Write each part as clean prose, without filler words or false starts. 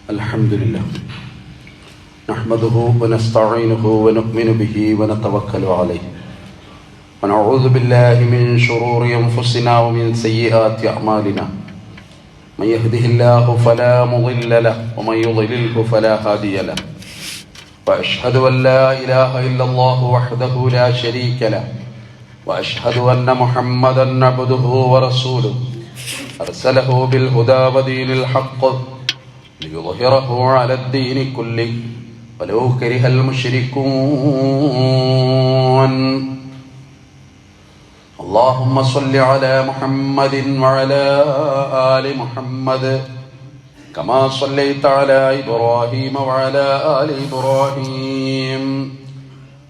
الحمد لله نحمده ونستعينه ونؤمن به ونتوكل عليه ونعوذ بالله من شرور أنفسنا ومن سيئات أعمالنا من يهده الله فلا مضل له ومن يضلله فلا هادي له وأشهد أن لا إله إلا الله وحده لا شريك له وأشهد أن محمدا عبده ورسوله أرسله بالهدى ودين الحق ليظهره على الدين كله ولو كره المشركون اللهم صل على محمد وعلى آل محمد كما صليت على إبراهيم وعلى آل إبراهيم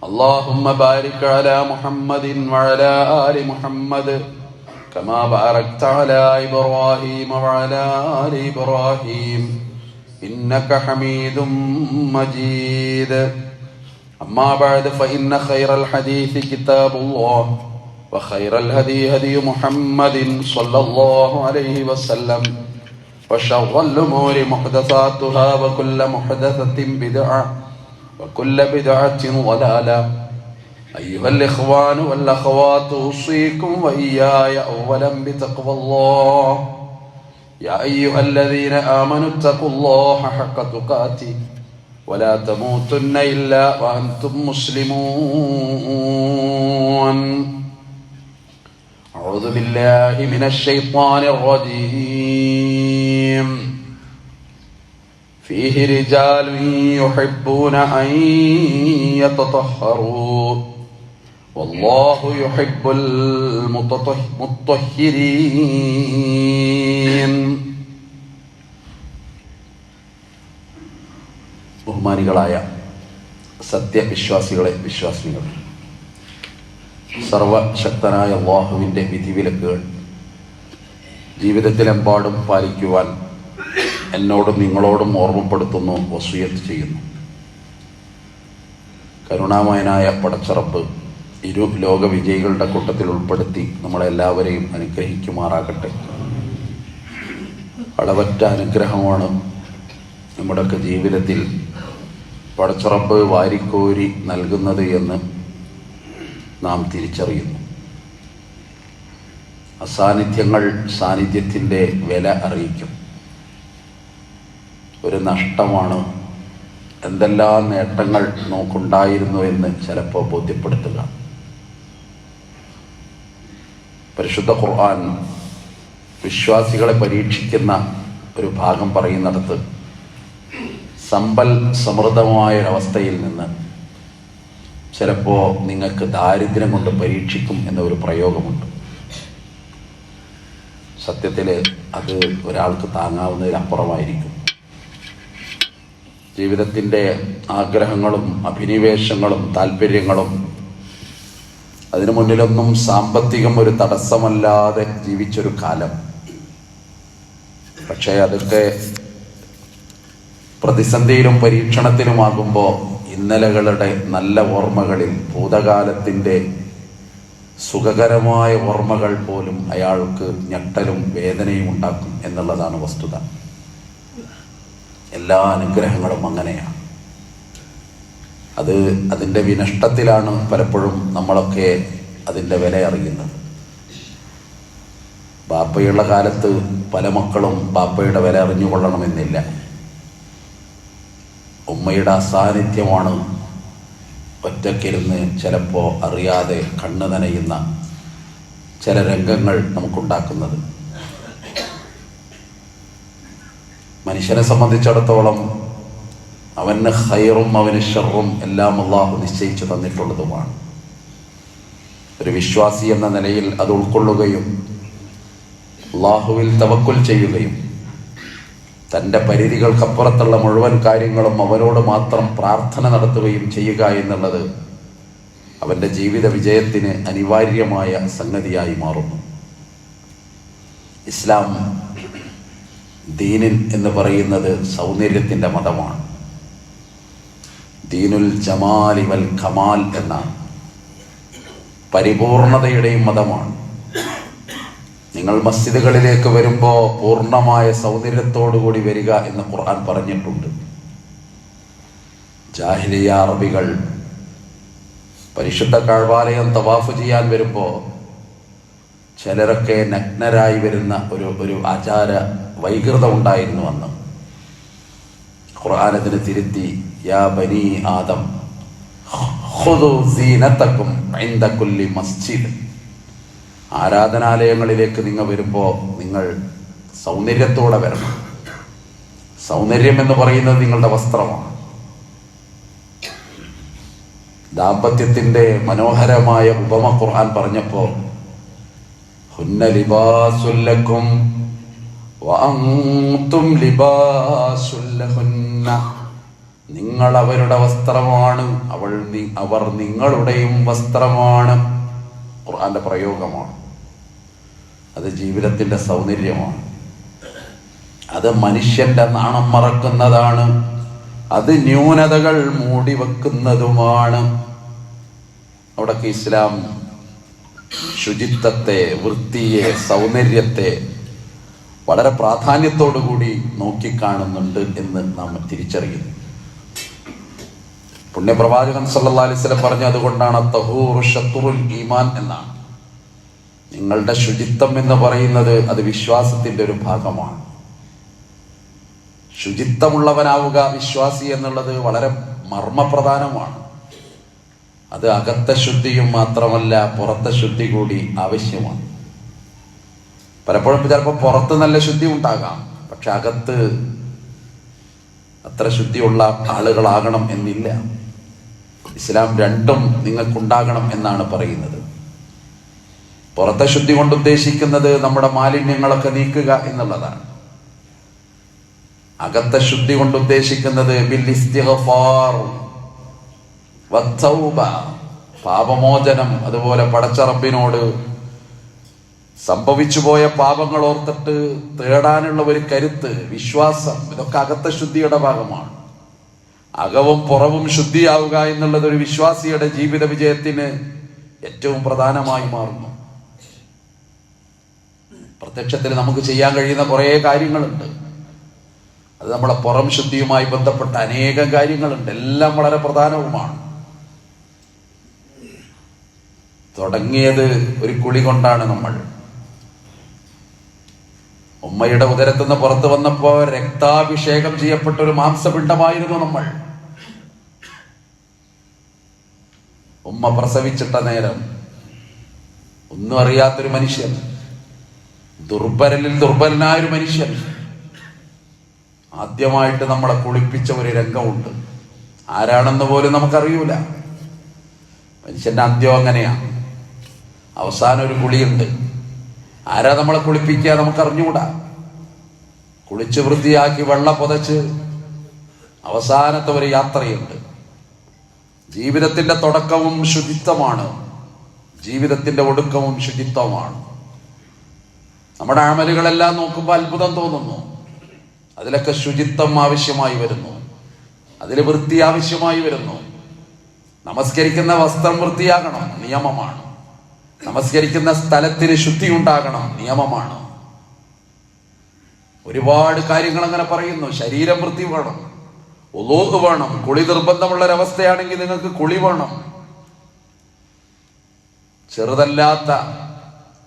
اللهم بارك على محمد وعلى آل محمد كما باركت على إبراهيم وعلى آل إبراهيم إنك حميد مجيد أما بعد فإن خير الحديث كتاب الله وخير الهدي هدي محمد صلى الله عليه وسلم وشر الأمور محدثاتها وكل محدثة بدعة وكل بدعة ضلالة أيها الإخوان والأخوات أوصيكم وإياي أولا بتقوى الله يا أيها الذين آمنوا اتقوا الله حق تقاته ولا تموتن إلا وأنتم مسلمون أعوذ بالله من الشيطان الرجيم فيه رجال يحبون أن يتطهروا والله يحب المتطهرين. ബഹുമാനികളായ സത്യവിശ്വാസികളെ, വിശ്വാസികൾ, സർവശക്തനായ അല്ലാഹുവിൻ്റെ വിധിവിലക്കുകൾ ജീവിതത്തിലെമ്പാടും പാലിക്കുവാൻ എന്നോടും നിങ്ങളോടും ഓർമ്മപ്പെടുത്തുന്നു, വസിയത്ത് ചെയ്യുന്നു. കരുണാമയനായ പടച്ചറപ്പ് ഇരു ലോക വിജയികളുടെ കൂട്ടത്തിൽ ഉൾപ്പെടുത്തി നമ്മളെല്ലാവരെയും അനുഗ്രഹിക്കുമാറാകട്ടെ. അളവറ്റ അനുഗ്രഹമാണ് നമ്മുടെയൊക്കെ ജീവിതത്തിൽ പടച്ചറപ്പ് വാരിക്കോരി നൽകുന്നത് എന്ന് നാം തിരിച്ചറിയുന്നു. അസാന്നിധ്യങ്ങൾ സാന്നിധ്യത്തിൻ്റെ വില അറിയിക്കും. ഒരു നഷ്ടമാണ് എന്തെല്ലാം നേട്ടങ്ങൾ നമുക്കുണ്ടായിരുന്നു എന്ന് ചിലപ്പോൾ ബോധ്യപ്പെടുത്തുക. പരിശുദ്ധ ഖുർആൻ വിശ്വാസികളെ പരീക്ഷിക്കുന്ന ഒരു ഭാഗം പറയുന്നിടത്ത് സമ്പൽ സമൃദ്ധമായൊരവസ്ഥയിൽ നിന്ന് ചിലപ്പോൾ നിങ്ങൾക്ക് ദാരിദ്ര്യം കൊണ്ട് പരീക്ഷിക്കും എന്നൊരു പ്രയോഗമുണ്ട്. സത്യത്തിൽ അത് ഒരാൾക്ക് താങ്ങാവുന്നതിനപ്പുറമായിരിക്കും. ജീവിതത്തിൻ്റെ ആഗ്രഹങ്ങളും അഭിനിവേശങ്ങളും താല്പര്യങ്ങളും അതിനു മുന്നിലൊന്നും സാമ്പത്തികം ഒരു തടസ്സമല്ലാതെ ജീവിച്ചൊരു കാലം. പക്ഷേ അതൊക്കെ പ്രതിസന്ധിയിലും പരീക്ഷണത്തിലുമാകുമ്പോൾ ഇന്നലകളുടെ നല്ല ഓർമ്മകളിൽ ഭൂതകാലത്തിൻ്റെ സുഖകരമായ ഓർമ്മകൾ പോലും അയാൾക്ക് ഞെട്ടലും വേദനയും ഉണ്ടാക്കും എന്നുള്ളതാണ് വസ്തുത. എല്ലാ അനുഗ്രഹങ്ങളും അങ്ങനെയാണ്. അതിൻ്റെ വിനഷ്ടത്തിലാണ് പലപ്പോഴും നമ്മളൊക്കെ അതിൻ്റെ വില അറിയുന്നത്. ബാപ്പയുള്ള കാലത്ത് പല മക്കളും ബാപ്പയുടെ വില അറിഞ്ഞുകൊള്ളണമെന്നില്ല. ഉമ്മയുടെ അസാന്നിധ്യമാണ് ഒറ്റയ്ക്കിരുന്ന് ചിലപ്പോൾ അറിയാതെ കണ്ണു നനയുന്ന ചില രംഗങ്ങൾ നമുക്കുണ്ടാക്കുന്നത്. മനുഷ്യനെ സംബന്ധിച്ചിടത്തോളം അവന് ഖൈറും അവന് ഷർറും എല്ലാം അല്ലാഹു നിശ്ചയിച്ചു തന്നിട്ടുള്ളതുമാണ്. ഒരു വിശ്വാസി എന്ന നിലയിൽ അത് ഉൾക്കൊള്ളുകയും അല്ലാഹുവിൽ തവക്കുൽ ചെയ്യുകയും തൻ്റെ പരിധികൾക്കപ്പുറത്തുള്ള മുഴുവൻ കാര്യങ്ങളും അവനോട് മാത്രം പ്രാർത്ഥന നടത്തുകയും ചെയ്യുക എന്നുള്ളത് അവൻ്റെ ജീവിത വിജയത്തിന് അനിവാര്യമായ സംഗതിയായി മാറുന്നു. ഇസ്ലാം ദീനിൻ എന്ന് പറയുന്നത് സൗന്ദര്യത്തിൻ്റെ മതമാണ്. ദീനുൽ ജമാലി വൽ കമാൽ എന്ന പരിപൂർണതയുടെയും മതമാണ്. നിങ്ങൾ മസ്ജിദുകളിലേക്ക് വരുമ്പോൾ പൂർണ്ണമായ സൗന്ദര്യത്തോടുകൂടി വരിക എന്ന് ഖുർആൻ പറഞ്ഞിട്ടുണ്ട്. ജാഹിലിയ അറബികൾ പരിശുദ്ധ കഅബാലയം തവാഫ് ചെയ്യാൻ വരുമ്പോൾ ചിലരൊക്കെ നഗ്നരായി വരുന്ന ഒരു ആചാര വൈകൃതം ഉണ്ടായിരുന്നു അന്ന്. ഖുർആൻ അതിന് തിരുത്തി, യാ ബനി ആദം ഖുദൂ സീനതകും ഇൻദ കുല്ലി മസ്ജിദ്. ആരാധനാലയങ്ങളിലേക്ക് നിങ്ങൾ വരുമ്പോൾ നിങ്ങൾ സൗന്ദര്യത്തോടെ വരണം. സൗന്ദര്യം എന്ന് പറയുന്നത് നിങ്ങളുടെ വസ്ത്രമാണ്. ദാമ്പത്യത്തിന്റെ മനോഹരമായ ഉപമ ഖുർആൻ പറഞ്ഞപ്പോൾ ഹുന്ന ലിബാസുൽ ലക്കും വഅൻതും ലിബാസുൽ ലഹുന്ന, നിങ്ങൾ അവരുടെ വസ്ത്രമാണ്, അവർ നിങ്ങളുടെയും വസ്ത്രമാണ്. ഖുർആന്റെ പ്രയോഗമാണ്. അത് ജീവിതത്തിന്റെ സൗന്ദര്യമാണ്. അത് മനുഷ്യന്റെ നാണം മറക്കുന്നതാണ്. അത് ന്യൂനതകൾ മൂടി വെക്കുന്നതുമാണ്. അവിടൊക്കെ ഇസ്ലാം ശുചിത്വത്തെ, വൃത്തിയെ, സൗന്ദര്യത്തെ വളരെ പ്രാധാന്യത്തോടുകൂടി നോക്കിക്കാണുന്നുണ്ട് എന്ന് നാം തിരിച്ചറിയുന്നു. പുണ്യപ്രവാചകൻ സല്ലല്ലാഹു അലൈഹി വസല്ലം പറഞ്ഞു, അതുകൊണ്ടാണ് തഹൂറു ശത്റുൽ ഈമാൻ എന്നാണ്. നിങ്ങളുടെ ശുചിത്വം എന്ന് പറയുന്നത് അത് വിശ്വാസത്തിന്റെ ഒരു ഭാഗമാണ്. ശുചിത്വമുള്ളവനാവുക വിശ്വാസി എന്നുള്ളത് വളരെ മർമ്മപ്രധാനമാണ്. അത് അകത്തെ ശുദ്ധിയും മാത്രമല്ല, പുറത്തെ ശുദ്ധി കൂടി ആവശ്യമാണ്. പലപ്പോഴും ചിലപ്പോൾ പുറത്ത് നല്ല ശുദ്ധി ഉണ്ടാകാം, പക്ഷെ അകത്ത് അത്ര ശുദ്ധിയുള്ള ആളുകളാകണം എന്നില്ല. ഇസ്ലാം രണ്ടും നിങ്ങൾക്കുണ്ടാകണം എന്നാണ് പറയുന്നത്. പുറത്തെ ശുദ്ധി കൊണ്ട് ഉദ്ദേശിക്കുന്നത് നമ്മുടെ മാലിന്യങ്ങളൊക്കെ നീക്കുക എന്നുള്ളതാണ്. അകത്തെ ശുദ്ധി കൊണ്ട് ഉദ്ദേശിക്കുന്നത് ബിൽ ഇസ്തിഗ്ഫാർ വത്തൗബ, പാപമോചനം, അതുപോലെ പടച്ച റബ്ബിനോട് സംഭവിച്ചു പോയ പാപങ്ങൾ ഓർത്തിട്ട് തേടാനുള്ള ഒരു കരുത്ത്, വിശ്വാസം, ഇതൊക്കെ അകത്തെ ശുദ്ധിയുടെ ഭാഗമാണ്. അകവും പുറവും ശുദ്ധിയാവുക എന്നുള്ളത് ഒരു വിശ്വാസിയുടെ ജീവിത വിജയത്തിന് ഏറ്റവും പ്രധാനമായി മാറുന്നു. പ്രത്യക്ഷത്തിൽ നമുക്ക് ചെയ്യാൻ കഴിയുന്ന കുറേ കാര്യങ്ങളുണ്ട്. അത് നമ്മുടെ പുറം ശുദ്ധിയുമായി ബന്ധപ്പെട്ട അനേകം കാര്യങ്ങളുണ്ട്. എല്ലാം വളരെ പ്രധാനവുമാണ്. തുടങ്ങിയത് ഒരു കുളി കൊണ്ടാണ്. നമ്മൾ ഉമ്മയുടെ ഉദരത്തുനിന്ന് പുറത്തു വന്നപ്പോ രക്താഭിഷേകം ചെയ്യപ്പെട്ട ഒരു മാംസപിണ്ഡമായിരുന്നു നമ്മൾ. ഉമ്മ പ്രസവിച്ചിട്ട നേരം ഒന്നും അറിയാത്തൊരു മനുഷ്യൻ, ദുർബലനിൽ ദുർബലനായൊരു മനുഷ്യൻ, ആദ്യമായിട്ട് നമ്മളെ കുളിപ്പിച്ച ഒരു രംഗമുണ്ട്. ആരാണെന്ന് പോലും നമുക്കറിയൂല. മനുഷ്യന്റെ അന്ത്യം അങ്ങനെയാണ്. അവസാനം ഒരു കുളിയുണ്ട്. ആരാ നമ്മളെ കുളിപ്പിക്കുക നമുക്കറിഞ്ഞുകൂടാ. കുളിച്ച് വൃത്തിയാക്കി വെള്ളം പുതച്ച് അവസാനത്തെ ഒരു യാത്രയുണ്ട്. ജീവിതത്തിന്റെ തുടക്കവും ശുചിത്വമാണ്, ജീവിതത്തിന്റെ ഒടുക്കവും ശുചിത്വമാണ്. നമ്മുടെ അമലുകളെല്ലാം നോക്കുമ്പോൾ അത്ഭുതം തോന്നുന്നു. അതിലൊക്കെ ശുചിത്വം ആവശ്യമായി വരുന്നു, അതിൽ വൃത്തി ആവശ്യമായി വരുന്നു. നമസ്കരിക്കുന്ന വസ്ത്രം വൃത്തിയാകണം, നിയമമാണ്. നമസ്കരിക്കുന്ന സ്ഥലത്തിന് ശുദ്ധി ഉണ്ടാകണം, നിയമമാണ്. ഒരുപാട് കാര്യങ്ങൾ അങ്ങനെ പറയുന്നു. ശരീരം വൃത്തി വേണം, ഉളൂഹ് വേണം. കുളി നിർബന്ധമുള്ളൊരവസ്ഥയാണെങ്കിൽ നിങ്ങൾക്ക് കുളി വേണം. ചെറുതല്ലാത്ത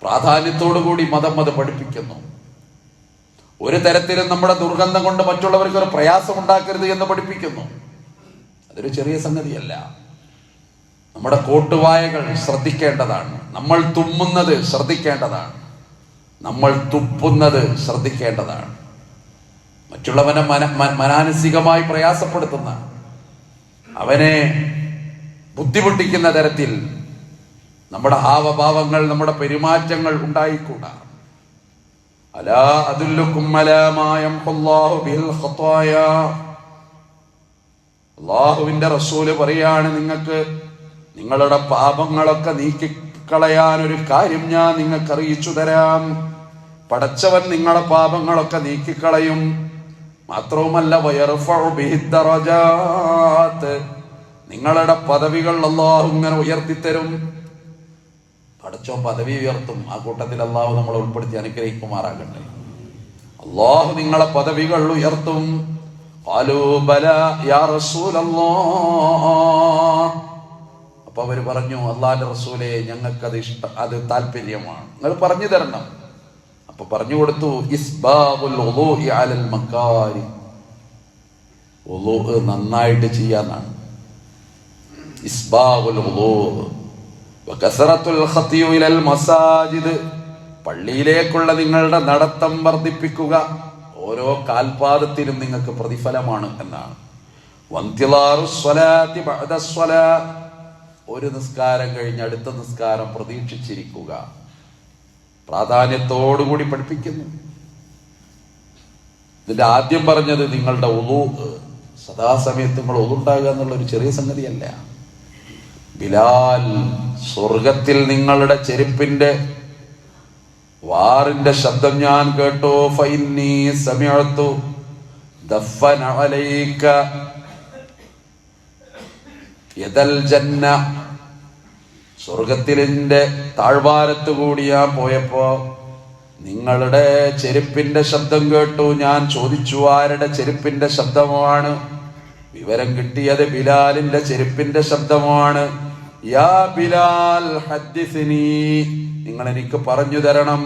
പ്രാധാന്യത്തോടുകൂടി മതം അത് പഠിപ്പിക്കുന്നു. ഒരു തരത്തിലും നമ്മുടെ ദുർഗന്ധം കൊണ്ട് മറ്റുള്ളവർക്ക് ഒരു പ്രയാസം ഉണ്ടാക്കരുത് എന്ന് പഠിപ്പിക്കുന്നു. അതൊരു ചെറിയ സംഗതിയല്ല. നമ്മുടെ കോട്ടുവായകൾ ശ്രദ്ധിക്കേണ്ടതാണ്. നമ്മൾ തുമ്മുന്നത് ശ്രദ്ധിക്കേണ്ടതാണ്. നമ്മൾ തുപ്പുന്നത് ശ്രദ്ധിക്കേണ്ടതാണ്. മറ്റുള്ളവനെ മാനസികമായി പ്രയാസപ്പെടുത്തുന്ന, അവനെ ബുദ്ധിമുട്ടിക്കുന്ന തരത്തിൽ നമ്മുടെ ഹാവഭാവങ്ങൾ, നമ്മുടെ പെരുമാറ്റങ്ങൾ ഉണ്ടായിക്കൂടാ. അലാ അദുല്ലുക്കും അലാ മാ യംഹുല്ലാഹു ബിൽ ഖതായാ. അല്ലാഹുവിന്റെ റസൂല് പറയാണ്, നിങ്ങൾക്ക് നിങ്ങളുടെ പാപങ്ങളൊക്കെ നീക്കിക്കളയാൻ ഒരു കാര്യം ഞാൻ നിങ്ങൾക്ക് അറിയിച്ചു തരാം. പടച്ചവൻ നിങ്ങളുടെ പാപങ്ങളൊക്കെ നീക്കിക്കളയും. മാത്രവുമല്ല വയർഫഉ ബിഹി ദറജാത്ത്, നിങ്ങളുടെ പദവികൾ അല്ലാഹു ഇങ്ങനെ ഉയർത്തിത്തരും. പടച്ചോൻ പദവി ഉയർത്തും. ആ കൂട്ടത്തിൽ അള്ളാഹു നമ്മളെ ഉൾപ്പെടുത്തി അനുഗ്രഹിക്കുമാറാകട്ടെ. അള്ളാഹു നിങ്ങളെ പദവികൾ ഉയർത്തും. ഖാലൂ ബലാ യാ റസൂലല്ലാഹ്. അപ്പൊ അവര് പറഞ്ഞു, അള്ളാഹുവിന്റെ റസൂലേ, ഞങ്ങൾക്കത് അത് താല്പര്യമാണ്, നിങ്ങൾ പറഞ്ഞു തരണം. അപ്പൊ പറഞ്ഞു കൊടുത്തു, ഇസ്ബാഗുൽ വുളൂഇ അലൽ മക്കാരി, വുളൂ നന്നായിട്ട് ചെയ്യാന്നാണ്. ഇസ്ബാഗുൽ വുളൂ വകസറത്തുൽ ഖതിയു ഇലൽ മസാജിദ്, പള്ളിയിലേക്കുള്ള നിങ്ങളുടെ നടത്തം വർദ്ധിപ്പിക്കുക. ഓരോ കാൽപാദത്തിലും നിങ്ങൾക്ക് പ്രതിഫലമാണ് എന്നാണ്. വന്തിലാറുസ് സ്വലാത്തി ബഅദസ് സ്വലാ, ഒരു നിസ്കാരം കഴിഞ്ഞ് അടുത്ത നിസ്കാരം പ്രതീക്ഷിച്ചിരിക്കുക. പ്രാധാന്യത്തോടുകൂടി പഠിപ്പിക്കുന്നു. ഇതിന്റെ ആദ്യം പറഞ്ഞത് നിങ്ങളുടെ ഉളു, സദാസമയത്ത് നിങ്ങൾ ഉളുണ്ടാകുക എന്നുള്ള ഒരു ചെറിയ സംഗതിയല്ല. ബിലാൽ, സ്വർഗത്തിൽ നിങ്ങളുടെ ചെരുപ്പിന്റെ വാറിന്റെ ശബ്ദം ഞാൻ കേട്ടു. ഫഇന്നീ സമിഅതു ദഫന അലൈക യദൽ ജന്ന, സ്വർഗത്തിലിന്റെ താഴ്വാരത്ത് കൂടി ഞാൻ പോയപ്പോ നിങ്ങളുടെ ചെരുപ്പിന്റെ ശബ്ദം കേട്ടു. ഞാൻ ചോദിച്ചു, ആരുടെ ചെരുപ്പിന്റെ ശബ്ദമാണ്? വിവരം കിട്ടിയത് ബിലാലിന്റെ ചെരുപ്പിന്റെ ശബ്ദമാണ്. യാ ബിലാൽ ഹദ്ദിസ്നി, നിങ്ങൾ എനിക്ക് പറഞ്ഞു തരണം.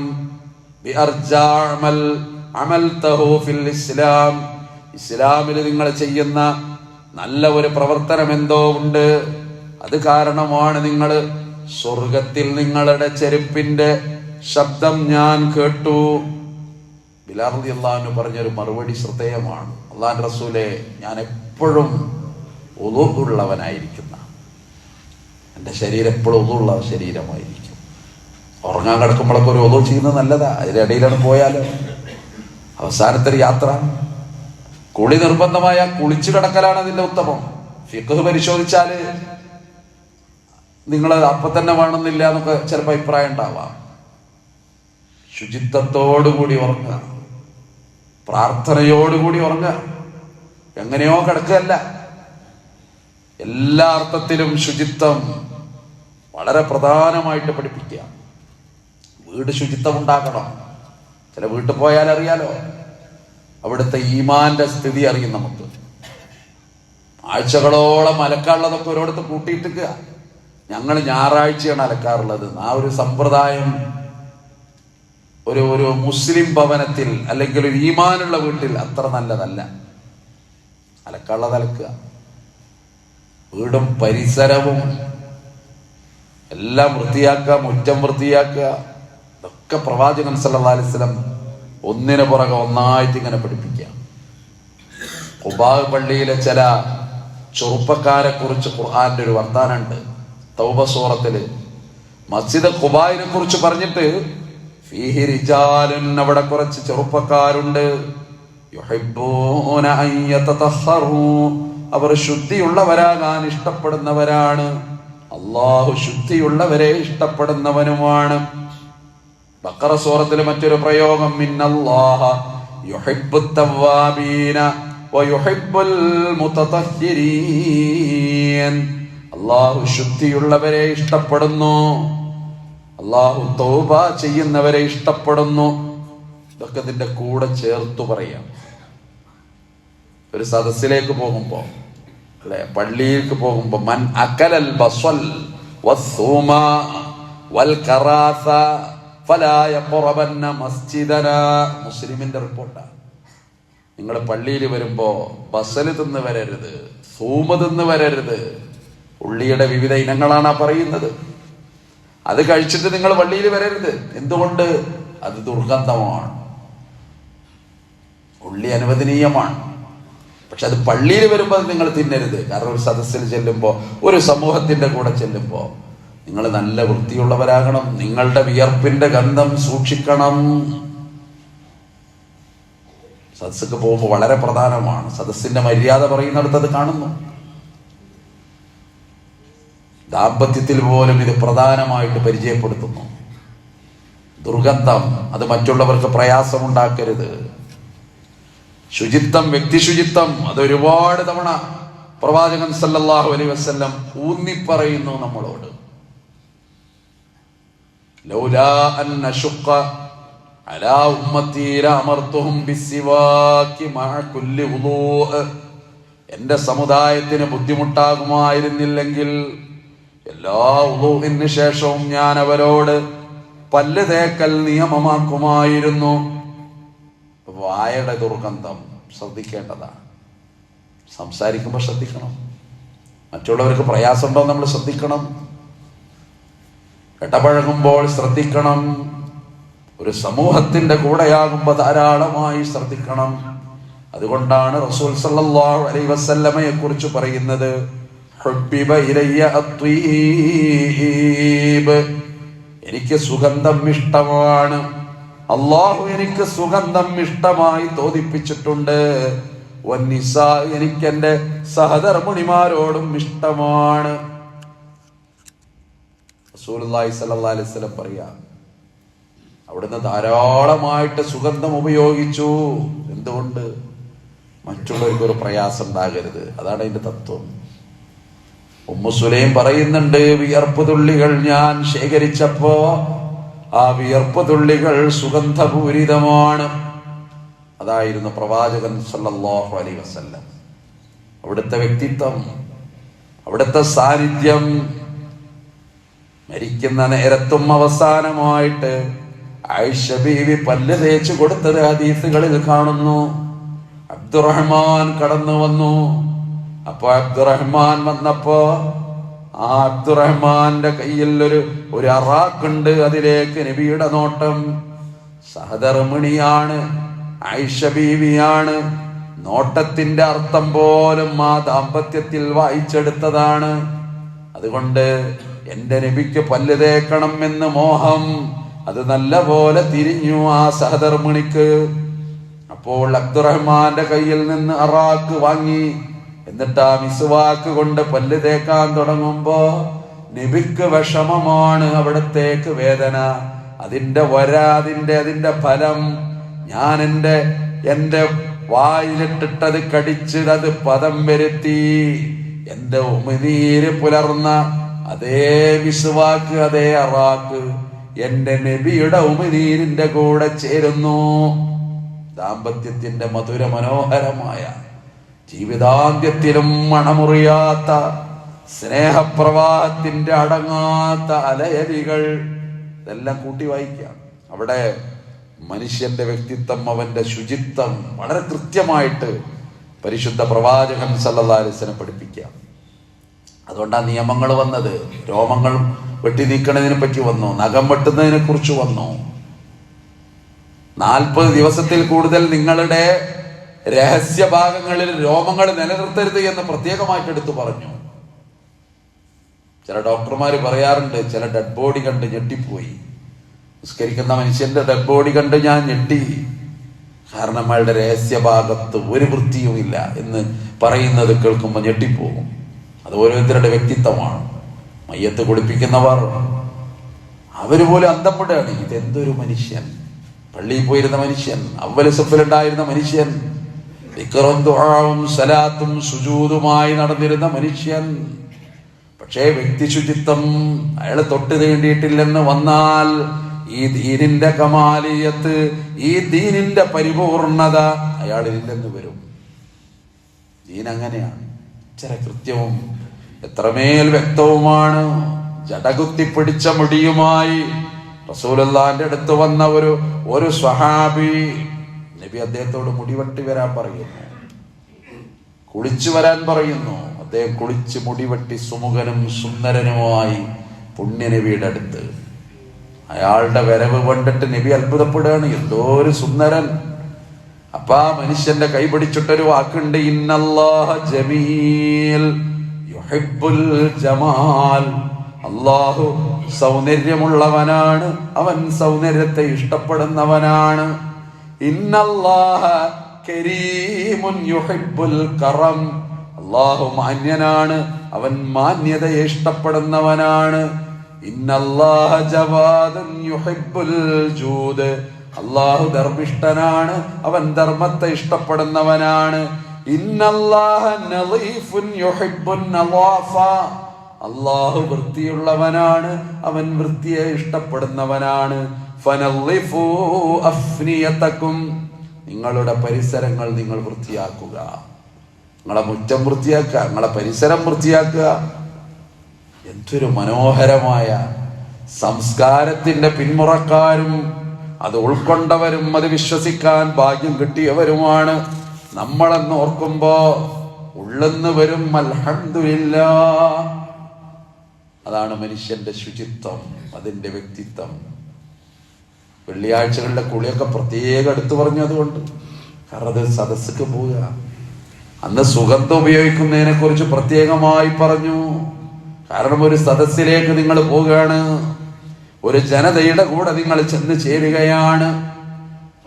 ബി അർജാ അമൽ അമൽതഹു ഫിൽ ഇസ്ലാം, ഇസ്ലാമിൽ നിങ്ങൾ ചെയ്യുന്ന നല്ല ഒരു പ്രവർത്തനം എന്തോ ഉണ്ട്, അത് കാരണമാണ് നിങ്ങൾ സ്വർഗത്തിൽ നിങ്ങളുടെ ചെരുപ്പിന്റെ ശബ്ദം ഞാൻ കേട്ടു. ബിലാൽ റളിയല്ലാഹു അൻഹു പറഞ്ഞൊരു മറുപടി ശ്രദ്ധേയമാണ്. അല്ലാഹുവിന്റെ റസൂലേ, ഞാൻ എപ്പോഴും ഉളൂ ഉള്ളവനായിരിക്കുന്ന, എൻ്റെ ശരീരം എപ്പോഴും ഉളൂ ഉള്ള ശരീരമായിരിക്കും. ഉറങ്ങാൻ കിടക്കുമ്പോഴൊക്കെ ഒരു ഉളൂ ചെയ്യുന്നത് നല്ലതാ. അതിനിടയിലാണ് പോയാലോ അവസാനത്തെ യാത്ര, കുളി നിർബന്ധമായ കുളിച്ചു കിടക്കലാണ് അതിന്റെ ഉത്തമം. ഫിഖ്ഹ് പരിശോധിച്ചാല് നിങ്ങൾ അപ്പൊ തന്നെ വേണമെന്നില്ല എന്നൊക്കെ ചിലപ്പോൾ അഭിപ്രായം ഉണ്ടാവാം. ശുചിത്വത്തോടുകൂടി ഉറങ്ങുക, പ്രാർത്ഥനയോടുകൂടി ഉറങ്ങുക. എങ്ങനെയോ കിടക്കുകയല്ല. എല്ലാ അർത്ഥത്തിലും ശുചിത്വം വളരെ പ്രധാനമായിട്ട് പഠിപ്പിക്കുക. വീട് ശുചിത്വം ഉണ്ടാക്കണം. ചില വീട്ടിൽ പോയാൽ അറിയാലോ, അവിടുത്തെ ഈമാന്റെ സ്ഥിതി അറിയും നമുക്ക്. ആഴ്ചകളോളം അലക്കാനുള്ളതൊക്കെ ഒരിടത്ത് കൂട്ടിയിട്ടിക്കുക. ഞങ്ങൾ ഞായറാഴ്ചയാണ് അലക്കാറുള്ളത്. ആ ഒരു സമ്പ്രദായം ഒരു മുസ്ലിം ഭവനത്തിൽ അല്ലെങ്കിൽ ഒരു ഈമാനുള്ള വീട്ടിൽ അത്ര നല്ലതല്ല. അലക്കാനുള്ളത് അലക്കുക. വീടും പരിസരവും എല്ലാം വൃത്തിയാക്കുക, മുറ്റം വൃത്തിയാക്കുക. ഇതൊക്കെ പ്രവാചകൻ സല്ലല്ലാഹു അലൈഹി വസല്ലം ഒന്നിനു പുറകെ ഒന്നായിട്ട് ഇങ്ങനെ പഠിപ്പിക്കുക. ഖുബാ പള്ളിയിലെ ചില ചെറുപ്പക്കാരെ കുറിച്ച് ഖുർആന്റെ ഒരു വർത്താനുണ്ട്. തൗബ സൂറത്തില് മസ്ജിദ് ഖുബായിനെ കുറിച്ച് പറഞ്ഞിട്ട് ഫീഹി റിജാലുൻ, അവിടെ കുറച്ച് ചെറുപ്പക്കാരുണ്ട്. യുഹിബ്ബൂന അൻ യതതഹറൂ, അവർ ശുദ്ധിയുള്ളവരാകാൻ ഇഷ്ടപ്പെടുന്നവരാണ്. അല്ലാഹു ശുദ്ധിയുള്ളവരെ ഇഷ്ടപ്പെടുന്നവനുമാണ്. ബഖറ സൂറത്തിലെ മറ്റൊരു പ്രയോഗം, ഇന്നല്ലാഹ യുഹിബ്ബുത് തവ്വാബീന വയുഹിബ്ബുൽ മുതതഹ്ഹിരീൻ, അല്ലാഹു ശുദ്ധിയുള്ളവരെ ഇഷ്ടപ്പെടുന്നു, അല്ലാഹു തൗബ ചെയ്യുന്നവരെ ഇഷ്ടപ്പെടുന്നു. ഇതൊക്കെ ഇതിന്റെ കൂടെ ചേർത്തു പറയാം. ഒരു സദസ്സിലേക്ക് പോകുമ്പോ, അല്ലെ, പള്ളിയിലേക്ക് പോകുമ്പോ, മൻ അകലൽ ബസ്വൽ വസ്സൂമ വൽ കറാസ ഫലാ യഖറബന്ന മസ്ജിദനാ, മുസ്ലിമിന്റെ റിപ്പോർട്ടാണ്. നിങ്ങൾ പള്ളിയിൽ വരുമ്പോ ബസല് തിന്ന് വരരുത്, സൂമ തിന്ന് വരരുത്. ഉള്ളിയുടെ വിവിധ ഇനങ്ങളാണ് പറയുന്നത്. അത് കഴിച്ചിട്ട് നിങ്ങൾ പള്ളിയിൽ വരരുത്. എന്തുകൊണ്ട്? അത് ദുർഗന്ധമാണ്. ഉള്ളി അനുവദനീയമാണ്, പക്ഷെ അത് പള്ളിയിൽ വരുമ്പോൾ നിങ്ങൾ തിന്നരുത്. കാരണം ഒരു സദസ്സിൽ ചെല്ലുമ്പോൾ, ഒരു സമൂഹത്തിന്റെ കൂടെ ചെല്ലുമ്പോൾ നിങ്ങൾ നല്ല വൃത്തിയുള്ളവരാകണം. നിങ്ങളുടെ വിയർപ്പിന്റെ ഗന്ധം സൂക്ഷിക്കണം. സദസ്സൊക്കെ പോകുമ്പോൾ വളരെ പ്രധാനമാണ്. സദസ്സിന്റെ മര്യാദ പറയുന്നിടത്ത് അത് കാണുന്നു. ദാമ്പത്യത്തിൽ പോലും ഇത് പ്രധാനമായിട്ട് പരിചയപ്പെടുത്തുന്നു. ദുർഗന്ധം അത് മറ്റുള്ളവർക്ക് പ്രയാസമുണ്ടാക്കരുത്. ശുചിത്വം, വ്യക്തി ശുചിത്വം, അത് ഒരുപാട് തവണ പ്രവാചകൻ സല്ലല്ലാഹു അലൈഹി വസല്ലം ഊന്നി പറയുന്നു നമ്മളോട്. ലൗലാ അൻ അശുഖ അലാ ഉമ്മത്തി ലഅമർതുഹും ബിസ്സിവാകി മഅ കുല്ലി വുളൂഅ്. എന്റെ സമുദായത്തിന് ബുദ്ധിമുട്ടാകുമായിരുന്നില്ലെങ്കിൽ എല്ലാ വുളൂഇന് ശേഷവും ഞാൻ അവരോട് പല്ല് തേക്കൽ നിയമമാക്കുമായിരുന്നു. വായയുടെ ദുർഗന്ധം ശ്രദ്ധിക്കേണ്ടതാണ്. സംസാരിക്കുമ്പോൾ ശ്രദ്ധിക്കണം. മറ്റുള്ളവർക്ക് പ്രയാസമുണ്ടോ നമ്മൾ ശ്രദ്ധിക്കണം. ഇടപഴകുമ്പോൾ ശ്രദ്ധിക്കണം. ഒരു സമൂഹത്തിന്റെ കൂടെയാകുമ്പോൾ ധാരാളമായി ശ്രദ്ധിക്കണം. അതുകൊണ്ടാണ് റസൂൽ സല്ലല്ലാഹു അലൈഹി വസല്ലമയെ കുറിച്ച് പറയുന്നത്, ഹുബ്ബിബ ഇലയ്യ അത്വീബ്, എനിക്ക് സുഗന്ധം ഇഷ്ടമാണ്. അള്ളാഹു എനിക്ക് സുഗന്ധം ഇഷ്ടമായി തോന്നിപ്പിച്ചിട്ടുണ്ട്. വന്നിസാ, എനിക്ക് എന്റെ സഹധർമ്മിണിമാരോടും ഇഷ്ടമാണ്. റസൂലുള്ളാഹി സ്വല്ലല്ലാഹു അലൈഹി വസല്ലം പറയാ, അവിടുന്ന് ധാരാളമായിട്ട് സുഗന്ധം ഉപയോഗിച്ചു. എന്തുകൊണ്ട്? മറ്റുള്ളവർക്ക് ഒരു പ്രയാസം ഉണ്ടാകരുത്. അതാണ് അതിന്റെ തത്വം. ഉമ്മു സുലൈം പറയുന്നുണ്ട്, വിയർപ്പ് തുള്ളികൾ ഞാൻ ശേഖരിച്ചപ്പോ ആ വിയർപ്പ് തുള്ളികൾ സുഗന്ധപൂരിതമാണ്. അതായിരുന്നു പ്രവാചകൻ സല്ലല്ലാഹു അലൈഹി വസല്ലം. അവിടുത്തെ വ്യക്തിത്വം, അവിടുത്തെ സാന്നിധ്യം. മരിക്കുന്ന നേരത്തും അവസാനമായിട്ട് ആയിഷ ബീവി പല്ല് തേച്ച് കൊടുത്തത് ഹദീസുകളിൽ കാണുന്നു. അബ്ദുറഹ്മാൻ കടന്നു വന്നു. അപ്പൊ അബ്ദുറഹ്മാൻ വന്നപ്പോ ആ അബ്ദുറഹ്മാന്റെ കയ്യിൽ ഒരു അറാഖുണ്ട്. അതിലേക്ക് നബിയുടെ നോട്ടം. സഹധർമ്മിണിയാണ്, ആയിഷ ബീവിയാണ്. നോട്ടത്തിന്റെ അർത്ഥം പോലും ആ ദാമ്പത്യത്തിൽ വായിച്ചെടുത്തതാണ്. അതുകൊണ്ട് എന്റെ നബിക്ക് പല്ല് തേക്കണം എന്ന് മോഹം അത് നല്ല പോലെ തിരിഞ്ഞു ആ സഹധർമ്മിണിക്ക്. അപ്പോൾ അബ്ദുറഹ്മാന്റെ കയ്യിൽ നിന്ന് അറാഖ് വാങ്ങി. എന്നിട്ട് ആ മിസ്വാക്ക് കൊണ്ട് പല്ല് തേക്കാൻ തുടങ്ങുമ്പോ നബിക്ക് വിഷമമാണ്, അവിടത്തേക്ക് വേദന. അതിന്റെ ഫലം ഞാൻ എന്റെ വായിലിട്ടിട്ടത് കടിച്ച് അത് പദം വരുത്തി. എന്റെ ഉമിനീര് പുലർന്ന അതേ മിസ്വാക്ക്, അതേ അറാഖ് എന്റെ നബിയുടെ ഉമിനീരിന്റെ കൂടെ ചേരുന്നു. ദാമ്പത്യത്തിന്റെ മധുര മനോഹരമായ, ജീവിതാന്ത്യത്തിലും മണമുറിയാത്ത സ്നേഹപ്രവാഹത്തിന്റെ അടങ്ങാത്ത അലയലികൾ. ഇതെല്ലാം കൂട്ടി വായിക്കാം. അവിടെ മനുഷ്യന്റെ വ്യക്തിത്വം, അവന്റെ ശുചിത്വം വളരെ കൃത്യമായിട്ട് പരിശുദ്ധ പ്രവാചകൻ സല്ലല്ലാഹു അലൈഹി വസല്ലം പഠിപ്പിക്കാം. അതുകൊണ്ടാണ് നിയമങ്ങൾ വന്നത്. രോമങ്ങൾ വെട്ടി നീക്കണതിനെ പറ്റി വന്നു, നഖം വെട്ടുന്നതിനെ കുറിച്ച് വന്നു. 40 ദിവസത്തിൽ കൂടുതൽ നിങ്ങളുടെ രഹസ്യഭാഗങ്ങളിൽ രോമങ്ങൾ നിലനിർത്തരുത് എന്ന് പ്രത്യേകമായിട്ട് എടുത്തു പറഞ്ഞു. ചില ഡോക്ടർമാര് പറയാറുണ്ട്, ചില ഡെഡ് ബോഡി കണ്ട് ഞെട്ടിപ്പോയി. നിസ്കരിക്കുന്ന മനുഷ്യന്റെ ഡെഡ് ബോഡി കണ്ട് ഞാൻ ഞെട്ടി. കാരണം അയാളുടെ രഹസ്യഭാഗത്ത് ഒരു വൃത്തിയുമില്ല എന്ന് പറയുന്നത് കേൾക്കുമ്പോൾ ഞെട്ടിപ്പോകും. അത് ഓരോരുത്തരുടെ വ്യക്തിത്വമാണ്. മയ്യത്ത് കുളിപ്പിക്കുന്നവർ അവര് പോലും അന്തപ്പെടുകയാണ്. ഇതെന്തൊരു മനുഷ്യൻ! പള്ളിയിൽ പോയിരുന്ന മനുഷ്യൻ, അവ്വൽ സഫിലുണ്ടായിരുന്ന മനുഷ്യൻ, ദിക്റും ദുആവും സലാത്തും സുജൂദുമായി നടന്നിരുന്ന മനുഷ്യൻ. പക്ഷേ വ്യക്തി ശുചിത്വം അയാൾ തൊട്ട് തീണ്ടിയിട്ടില്ലെന്ന് വന്നാൽ ഈ ദീനിന്റെ കമാലിയത്ത്, ഈ ദീനിന്റെ പരിപൂർണത അയാളില്ലെന്ന് വരും. ദീൻ അങ്ങനെയാണ്. ഇച്ചിരി കൃത്യവും എത്രമേൽ വ്യക്തവുമാണ്. ജടകുത്തിപ്പിടിച്ച മുടിയുമായി റസൂലുള്ളാഹിന്റെ അടുത്ത് വന്ന ഒരു സ്വഹാബി, നബി അദ്ദേഹത്തോട് മുടിവെട്ടി വരാൻ പറയുന്നു, കുളിച്ചു വരാൻ പറയുന്നു. അദ്ദേഹം കുളിച്ച് മുടിവെട്ടി സുമുഖനും സുന്ദരനുമായി പുണ്യനബിയുടെ അടുത്ത്. അയാളുടെ വരവ് കണ്ടിട്ട് നബി അത്ഭുതപ്പെടുകയാണ്. എന്തോ ഒരു സുന്ദരൻ. അപ്പൊ ആ മനുഷ്യന്റെ കൈ പിടിച്ചിട്ടൊരു വാക്കുണ്ട്, ഇന്നല്ലാഹ ജമീൽ യുഹിബ്ബുൽ ജമാൽ. അല്ലാഹു സൗന്ദര്യമുള്ളവനാണ്, അവൻ സൗന്ദര്യത്തെ ഇഷ്ടപ്പെടുന്നവനാണ്. ഇന്നല്ലാഹ കരീമുൻ യുഹിബ്ബുൽ കറം. അല്ലാഹു മാന്യനാണ്, അവൻ മാന്യതയെ ഇഷ്ടപ്പെടുന്നവനാണ്. ഇന്നല്ലാഹ ജവാദുൻ യുഹിബ്ബുൽ ജൂദ്. അല്ലാഹു ധർമ്മിഷ്ഠനാണ്, അവൻ ധർമ്മത്തെ ഇഷ്ടപ്പെടുന്നവനാണ്. ഇന്നല്ലാഹ നളീഫുൻ യുഹിബ്ബുൻ നളാഫ. അള്ളാഹു വൃത്തിയുള്ളവനാണ്, അവൻ വൃത്തിയെ ഇഷ്ടപ്പെടുന്നവനാണ്. ഫനളിഫു അഫ്നിയതകും, നിങ്ങളുടെ പരിസരങ്ങൾ നിങ്ങൾ വൃത്തിയാക്കുക. നിങ്ങളെ മുറ്റം വൃത്തിയാക്കുക, നിങ്ങളെ പരിസരം വൃത്തിയാക്കുക. എന്തൊരു മനോഹരമായ സംസ്കാരത്തിന്റെ പിന്മുറക്കാരും അത് ഉൾക്കൊണ്ടവരും അത് വിശ്വസിക്കാൻ ഭാഗ്യം കിട്ടിയവരുമാണ് നമ്മളെന്ന് ഓർക്കുമ്പോ ഉള്ളെന്ന് വരും അൽഹംദുലില്ലാഹ്. അതാണ് മനുഷ്യന്റെ ശുചിത്വം, അതിന്റെ വ്യക്തിത്വം. വെള്ളിയാഴ്ചകളിലെ കുളിയൊക്കെ പ്രത്യേകം എടുത്തു പറഞ്ഞു അതുകൊണ്ട്, കാരണം അത് സദസ്സക്ക് പോവുക. അന്ന് സുഗന്ധം ഉപയോഗിക്കുന്നതിനെ കുറിച്ച് പ്രത്യേകമായി പറഞ്ഞു. കാരണം ഒരു സദസ്സിലേക്ക് നിങ്ങൾ പോവുകയാണ്, ഒരു ജനതയുടെ കൂടെ നിങ്ങൾ ചെന്ന് ചേരുകയാണ്.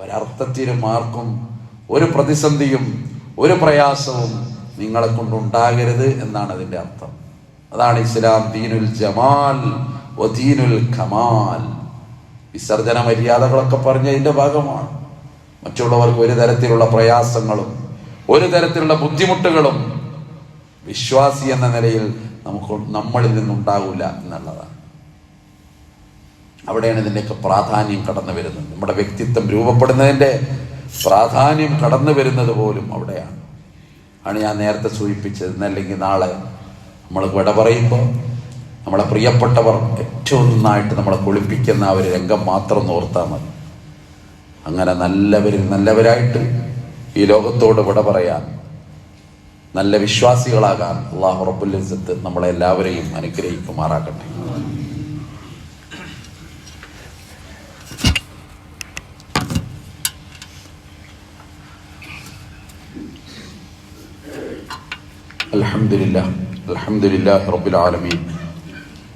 ഒരർത്ഥത്തിനും ആർക്കും ഒരു പ്രതിസന്ധിയും ഒരു പ്രയാസവും നിങ്ങളെ കൊണ്ടുണ്ടാകരുത് എന്നാണ് അതിന്റെ അർത്ഥം. അതാണ് ഇസ്ലാം ദീനുൽ ജമാൽ വ ദീനുൽ കമാൽ. വിസർജന മര്യാദകളൊക്കെ പറഞ്ഞതിന്റെ ഭാഗമാണ്. മറ്റുള്ളവർക്ക് ഒരു തരത്തിലുള്ള പ്രയാസങ്ങളും ഒരു തരത്തിലുള്ള ബുദ്ധിമുട്ടുകളും വിശ്വാസി എന്ന നിലയിൽ നമ്മളിൽ നിന്നുണ്ടാകില്ല എന്നുള്ളതാണ്. അവിടെയാണ് ഇതിൻ്റെയൊക്കെ പ്രാധാന്യം കടന്നു വരുന്നത്. നമ്മുടെ വ്യക്തിത്വം രൂപപ്പെടുന്നതിൻ്റെ പ്രാധാന്യം കടന്നു വരുന്നത് പോലും അവിടെയാണ്. ആണ് ഞാൻ നേരത്തെ സൂചിപ്പിച്ചത്. ഇന്നല്ലെങ്കിൽ നാളെ നമ്മൾ വിട പറയുമ്പോൾ നമ്മളെ പ്രിയപ്പെട്ടവർ ഏറ്റവും നന്നായിട്ട് നമ്മളെ കുളിപ്പിക്കുന്ന ആ ഒരു രംഗം മാത്രം ഓർത്താൽ മതി. അങ്ങനെ നല്ലവരായിട്ട് ഈ ലോകത്തോട് വിട പറയാൻ, നല്ല വിശ്വാസികളാകാൻ അല്ലാഹു റബ്ബുൽ ഇസ്സത്ത് നമ്മളെ എല്ലാവരെയും അനുഗ്രഹിക്കുമാറാകട്ടെ. അൽഹംദുലില്ലാഹി റബ്ബിൽ ആലമീൻ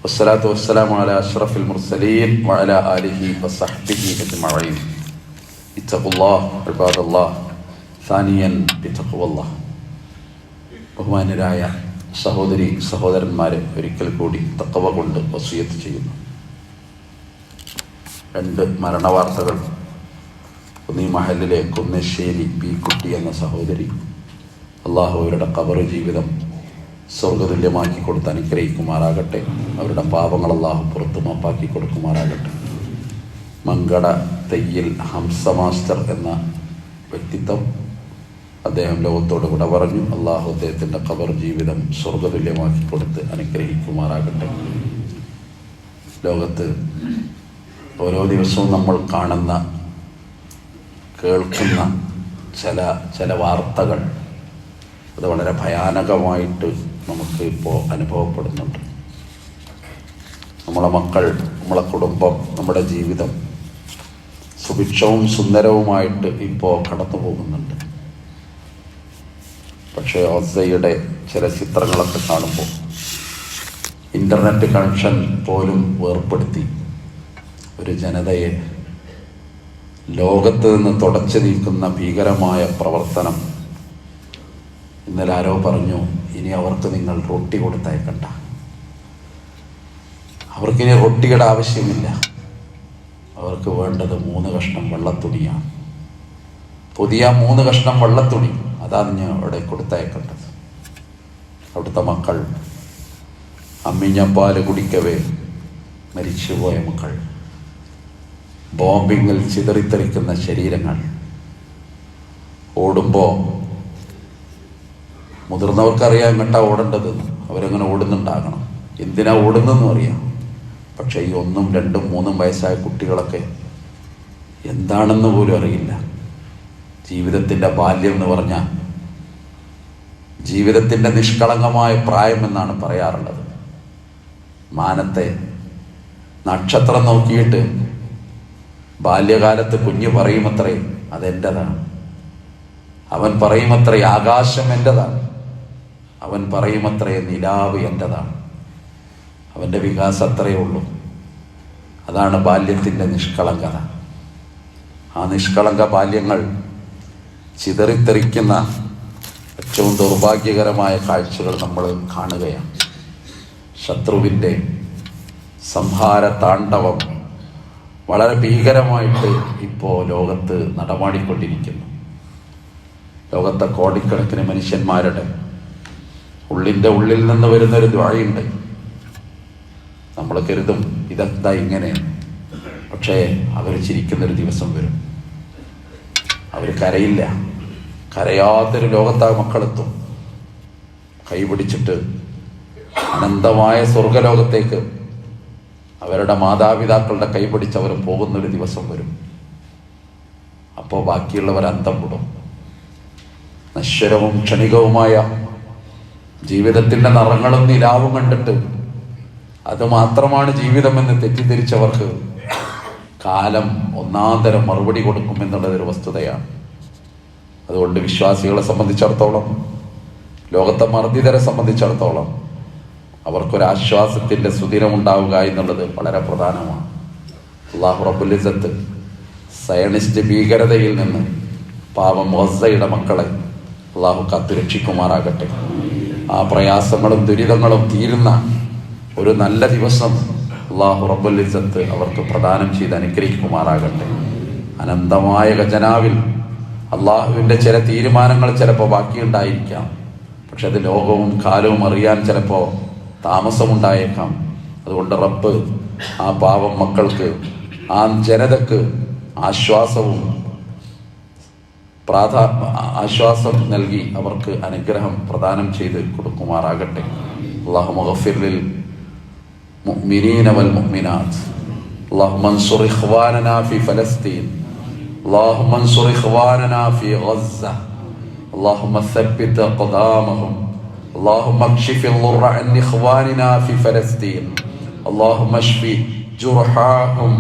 വസ്സലാത്തു വസ്സലാമു അലാ അഷ്റഫിൽ മുർസലീൻ വഅലാ ആലിഹി വസഹ്ബിഹി അജ്മഈൻ. ഇത്തഖുല്ലാഹ് ഇബാദല്ലാഹ് സാനിയൻ ബിതഖ്വല്ലാഹ്. ബഹുമാന്യരായ സഹോദരി സഹോദരന്മാരെ, ഒരിക്കൽ കൂടി തഖ്വ കൊണ്ട് വസിയത്ത് ചെയ്യുന്നു. 2 മരണവാർത്തകൾ. ഒന്ന് ഈ മഹലിലെ കുന്നശ്ശേരി പി കുട്ടി എന്ന സഹോദരി, അള്ളാഹു അവരുടെ ഖബർ ജീവിതം സ്വർഗതുല്യമാക്കി കൊടുത്ത് അനുഗ്രഹിക്കുമാറാകട്ടെ. അവരുടെ പാപങ്ങൾ അള്ളാഹു പുറത്തു മാപ്പാക്കി കൊടുക്കുമാറാകട്ടെ. മങ്കട തയ്യിൽ ഹംസ മാസ്റ്റർ എന്ന വ്യക്തിത്വം, അദ്ദേഹം ലോകത്തോട് വിട പറഞ്ഞു. അള്ളാഹു അദ്ദേഹത്തിൻ്റെ ഖബർ ജീവിതം സ്വർഗതുല്യമാക്കി കൊടുത്ത് അനുഗ്രഹിക്കുമാറാകട്ടെ. ലോകത്ത് ഓരോ ദിവസവും നമ്മൾ കാണുന്ന കേൾക്കുന്ന ചില വാർത്തകൾ അത് വളരെ ഭയാനകമായിട്ട് നമുക്ക് ഇപ്പോൾ അനുഭവപ്പെടുന്നുണ്ട്. നമ്മളെ മക്കൾ, നമ്മളെ കുടുംബം, നമ്മുടെ ജീവിതം സുഭിക്ഷവും സുന്ദരവുമായിട്ട് ഇപ്പോൾ കടന്നു പോകുന്നുണ്ട്. പക്ഷേ ഗസയുടെ ചില ചിത്രങ്ങളൊക്കെ കാണുമ്പോൾ ഇൻ്റർനെറ്റ് കണക്ഷൻ പോലും വേർപ്പെടുത്തി ഒരു ജനതയെ ലോകത്ത് നിന്ന് തുടച്ചു നീക്കുന്ന ഭീകരമായ പ്രവർത്തനം. ഇന്നലെ ആരോ പറഞ്ഞു, ഇനി അവർക്ക് നിങ്ങൾ റൊട്ടി കൊടുത്തയക്കണ്ട, അവർക്കിനി റൊട്ടിയുടെ ആവശ്യമില്ല, അവർക്ക് വേണ്ടത് 3 കഷ്ണം വെള്ളത്തുണിയാണ്. പുതിയ 3 കഷ്ണം വെള്ളത്തുണി, അതാണ് ഞാൻ അവിടെ കൊടുത്തയക്കേണ്ടത്. അവിടുത്തെ മക്കൾ അമ്മിഞ്ഞപ്പാല് കുടിക്കവേ മരിച്ചുപോയ മക്കൾ, ബോംബിങ്ങിൽ ചിതറിത്തെറിക്കുന്ന ശരീരങ്ങൾ, ഓടുമ്പോൾ മുതിർന്നവർക്കറിയാം എങ്ങോട്ടാ ഓടേണ്ടത്, അവരങ്ങനെ ഓടുന്നുണ്ടാകണം, എന്തിനാ ഓടുന്നതെന്നും അറിയാം. പക്ഷേ ഈ 1, 2, 3 വയസ്സായ കുട്ടികളൊക്കെ എന്താണെന്ന് പോലും അറിയില്ല. ജീവിതത്തിൻ്റെ ബാല്യം എന്ന് പറഞ്ഞാൽ ജീവിതത്തിൻ്റെ നിഷ്കളങ്കമായ പ്രായം എന്നാണ് പറയാറുള്ളത്. മാനത്തെ നക്ഷത്രം നോക്കിയിട്ട് ബാല്യകാലത്ത് കുഞ്ഞ് പറയുമത്രേ അതെൻ്റെതാണ്, അവൻ പറയുമത്രേ ആകാശം എൻ്റെതാണ്, അവൻ പറയുമത്രേ നിലാവ് എൻ്റെതാണ്. അവൻ്റെ വികാസം അത്രയേ ഉള്ളൂ. അതാണ് ബാല്യത്തിൻ്റെ നിഷ്കളങ്കത. ആ നിഷ്കളങ്ക ബാല്യങ്ങൾ ചിതറിത്തെറിക്കുന്ന ഏറ്റവും ദൗർഭാഗ്യകരമായ കാഴ്ചകൾ നമ്മൾ കാണുകയാണ്. ശത്രുവിൻ്റെ സംഹാര താണ്ഡവം വളരെ ഭീകരമായിട്ട് ഇപ്പോൾ ലോകത്ത് നടമാടിക്കൊണ്ടിരിക്കുന്നു. ലോകത്തെ കോടിക്കണക്കിന് മനുഷ്യന്മാരുടെ ഉള്ളിൽ നിന്ന് വരുന്നൊരു ദുആയുണ്ട്. നമ്മൾ കരുതും ഇതെന്താ ഇങ്ങനെ. പക്ഷേ അവർ ചിരിക്കുന്നൊരു ദിവസം വരും. അവർ കരയില്ല. കരയാത്തൊരു ലോകത്താ മക്കളെത്തും. കൈപിടിച്ചിട്ട് അനന്തമായ സ്വർഗലോകത്തേക്ക് അവരുടെ മാതാപിതാക്കളുടെ കൈപിടിച്ച് അവർ പോകുന്നൊരു ദിവസം വരും. അപ്പോൾ ബാക്കിയുള്ളവർ അന്തം വിടും. നശ്വരവും ക്ഷണികവുമായ ജീവിതത്തിൻ്റെ നിറങ്ങളും നിലാവും കണ്ടിട്ട് അത് മാത്രമാണ് ജീവിതമെന്ന് തെറ്റിദ്ധരിച്ചവർക്ക് കാലം ഒന്നാന്തരം മറുപടി കൊടുക്കുമെന്നുള്ളതൊരു വസ്തുതയാണ്. അതുകൊണ്ട് വിശ്വാസികളെ സംബന്ധിച്ചിടത്തോളം, ലോകത്തെ മർദ്ദിതരെ സംബന്ധിച്ചിടത്തോളം അവർക്കൊരാശ്വാസത്തിൻ്റെ സുദിനമുണ്ടാവുക എന്നുള്ളത് വളരെ പ്രധാനമാണ്. അല്ലാഹു റബ്ബുൽ ഇസ്സത്ത് സയനിസ്റ്റ് ഭീകരതയിൽ നിന്ന് പാവം ഗസയുടെ മക്കളെ അല്ലാഹു കാത്തുരക്ഷിക്കുമാറാകട്ടെ. ആ പ്രയാസങ്ങളും ദുരിതങ്ങളും തീരുന്ന ഒരു നല്ല ദിവസം അല്ലാഹു റബ്ബുൽ ഇസ്സത്ത് അവർക്ക് പ്രദാനം ചെയ്ത് അനുഗ്രഹിക്കുമാറാകട്ടെ. അനന്തമായ ഖജനാവിൽ അള്ളാഹുവിൻ്റെ ചില തീരുമാനങ്ങൾ ചിലപ്പോൾ ബാക്കിയുണ്ടായിരിക്കാം. പക്ഷെ അത് ലോകവും കാലവും അറിയാൻ ചിലപ്പോൾ താമസമുണ്ടായേക്കാം. അതുകൊണ്ട് റബ്ബ് ആ പാവം മക്കൾക്ക്, ആ ജനതക്ക് ആശ്വാസവും ആശ്വാസം നൽകി അവർക്ക് അനുഗ്രഹം പ്രദാനം ചെയ്ത് കൊടുക്കുമാറാകട്ടെ. അല്ലാഹുമ്മ ഗഫിർ ലിൽ മുഅ്മിനീന വൽ മുഅ്മിനാത്ത്. അല്ലാഹുമ്മ അൻസുർ ഇഖ്വാനനാ ഫി ഫലസ്തീൻ. അല്ലാഹുമ്മ അൻസുർ ഇഖ്വാനനാ ഫി ഗസ്സ. അല്ലാഹുമ്മ ثبت أقدامهم. اللهم اكشف الضر عن إخواننا في فلسطين. اللهم اشف جرحاهم.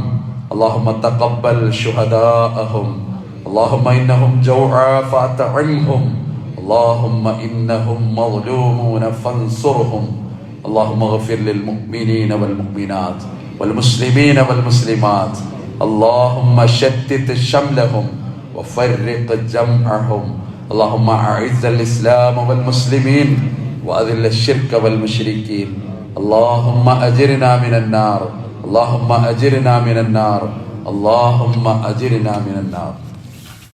اللهم تقبل شهداءهم. اللهم إنهم جوعى فأطعمهم. اللهم إنهم مظلومون فانصرهم. اللهم اغفر للمؤمنين والمؤمنات والمسلمين والمسلمات. اللهم شتت شملهم وفرق جمعهم. اللهم أعز الإسلام والمسلمين وأذل الشرك والمشركين. اللهم أجرنا من النار. اللهم أجرنا من النار. اللهم أجرنا من النار.